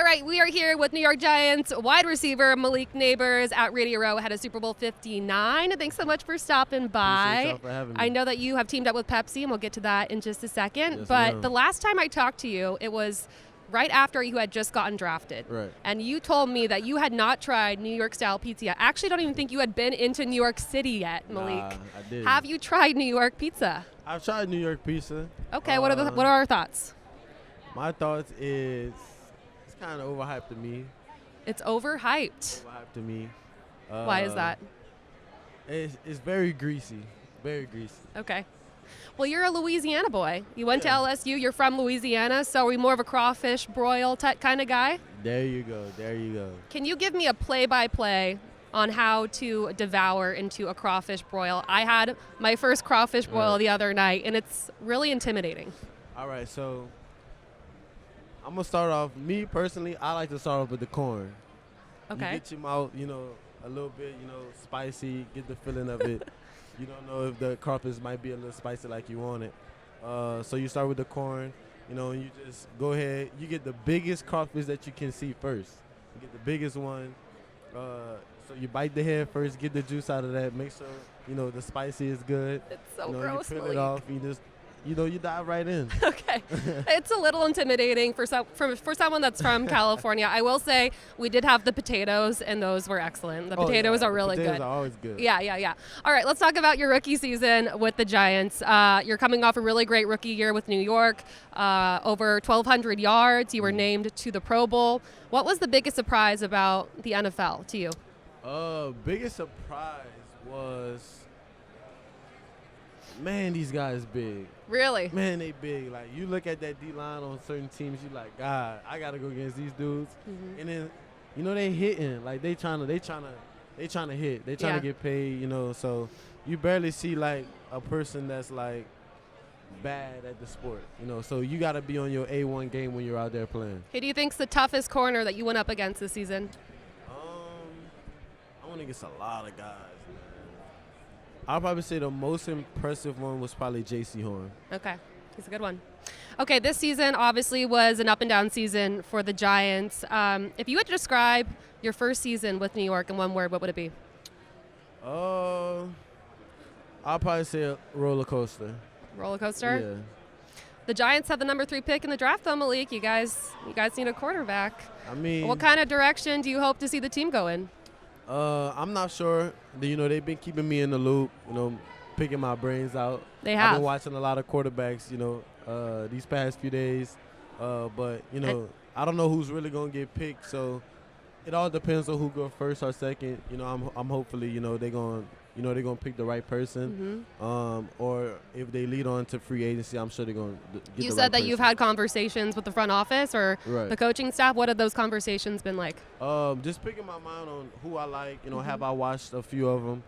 right, we are here with New York Giants wide receiver Malik Nabers at Radio Row ahead of Super Bowl 59. Thanks so much for stopping by. Appreciate y'all for having me. I know that you have teamed up with Pepsi, and we'll get to that in just a second. Yes, but ma'am. the last time I talked to you, it was right after you had just gotten drafted. Right. And you told me that you had not tried New York-style pizza yet. I actually don't even think you had been into New York City yet, Malik. Nah, I did. Have you tried New York pizza? I've tried New York pizza. Okay, what are our thoughts? My thoughts is it's kind of overhyped to me. It's overhyped. Overhyped to me. Why is that? It's very greasy. Very greasy. Okay. Well, you're a Louisiana boy. You went Yeah. to LSU. You're from Louisiana, so are you more of a crawfish broil kind of guy? There you go. There you go. Can you give me a play-by-play on how to devour into a crawfish broil? I had my first crawfish broil Right. the other night, and it's really intimidating. All right, so I'm going to start off. Me, personally, I like to start off with the corn. Okay. You get your mouth, a little bit, spicy, get the feeling of it. You don't know if the crawfish might be a little spicy like you want it. So you start with the corn, and you just go ahead. You get the biggest crawfish that you can see first. You get the biggest one. So you bite the head first, get the juice out of that. Make sure, the spicy is good. It's so You gross, peel it Malik. off. You just, you dive right in. Okay. It's a little intimidating for someone that's from California. I will say we did have the potatoes, and those were excellent. The potatoes are really potatoes good. are always good. Yeah. All right, let's talk about your rookie season with the Giants. You're coming off a really great rookie year with New York, over 1,200 yards. You were named to the Pro Bowl. What was the biggest surprise about the NFL to you? Biggest surprise was, man, these guys big. Really? Man, they big. Like, you look at that D-line on certain teams, you like, God, I got to go against these dudes. Mm-hmm. And then, they hitting. Like, they trying to hit. They trying to get paid, So you barely see, like, a person that's, like, bad at the sport, So you got to be on your A1 game when you're out there playing. Who do you think's the toughest corner that you went up against this season? I went against a lot of guys, man. I'll probably say the most impressive one was probably J.C. Horn. Okay, he's a good one. Okay, this season obviously was an up and down season for the Giants. If you would describe your first season with New York in one word, what would it be? I'll probably say a roller coaster. Roller coaster? Yeah. The Giants have the number 3 pick in the draft, though, Malik. You guys need a quarterback. I mean, What kind of direction do you hope to see the team go in? I'm not sure. They've been keeping me in the loop, picking my brains out. They I've have. been watching a lot of quarterbacks, these past few days. But, I don't know who's really going to get picked. So it all depends on who goes first or second. I'm hopefully, they're going to pick the right person. Or if they lead on to free agency, I'm sure they're going to get You the said right that you've person. had conversations with the front office or Right. the coaching staff. What have those conversations been like? Just picking my mind on who I like. Have I watched a few of them?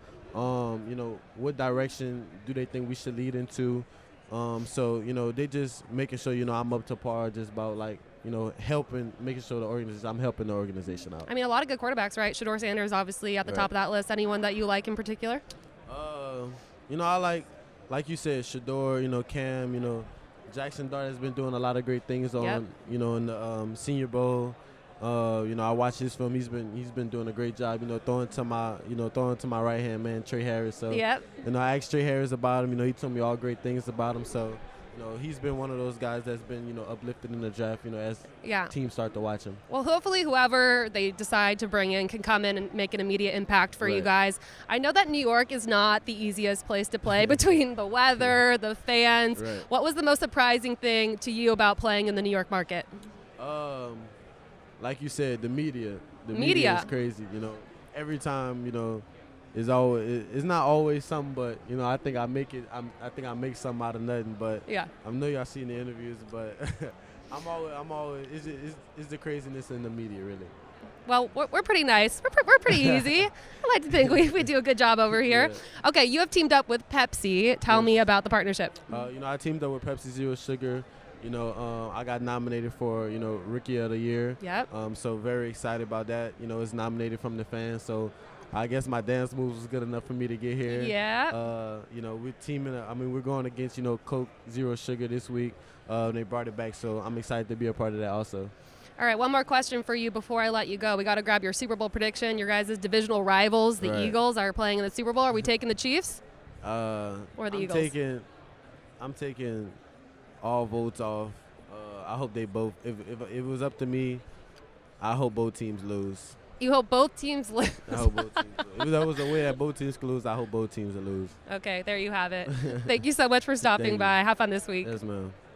What direction do they think we should lead into? So they just making sure I'm up to par, just about like making sure I'm helping the organization out. I mean, a lot of good quarterbacks, right? Shedeur Sanders, obviously, at the Right. top of that list. Anyone that you like in particular? I like you said, Shedeur, Cam, Jackson Dart has been doing a lot of great things on, in the Senior Bowl. I watched his film. He's been doing a great job, throwing to my right hand man, Trey Harris. So, Yep. I asked Trey Harris about him. He told me all great things about him. So, he's been one of those guys that's been, uplifted in the draft, as teams start to watch him. Well, hopefully whoever they decide to bring in can come in and make an immediate impact for you Right. guys. I know that New York is not the easiest place to play between the weather, the fans. Right. What was the most surprising thing to you about playing in the New York market? Like you said, the media. The Media. is crazy. Every time, it's not always something, but I think I make it. I think I make something out of nothing. But Yeah. I know y'all seen the interviews, but I'm always. It's the craziness in the media, really. Well, we're pretty nice. We're pretty easy. I like to think we do a good job over here. Yeah. Okay, you have teamed up with Pepsi. Tell me about the partnership. I teamed up with Pepsi Zero Sugar. I got nominated for, Rookie of the Year. Yep. So very excited about that. It's nominated from the fans. So I guess my dance moves was good enough for me to get here. Yeah. We're teaming. We're going against, Coke Zero Sugar this week. They brought it back. So I'm excited to be a part of that also. All right, one more question for you before I let you go. We got to grab your Super Bowl prediction. Your guys' divisional rivals, the Right. Eagles, are playing in the Super Bowl. Are we taking the Chiefs Or or the Eagles? I'm taking all votes off. I hope they both. If it was up to me, I hope both teams lose. You hope both teams lose. I hope both teams lose. If that was a way that both teams could lose, I hope both teams will lose. Okay, there you have it. Thank you so much for stopping Thank you. by. Have fun this week. Yes, ma'am.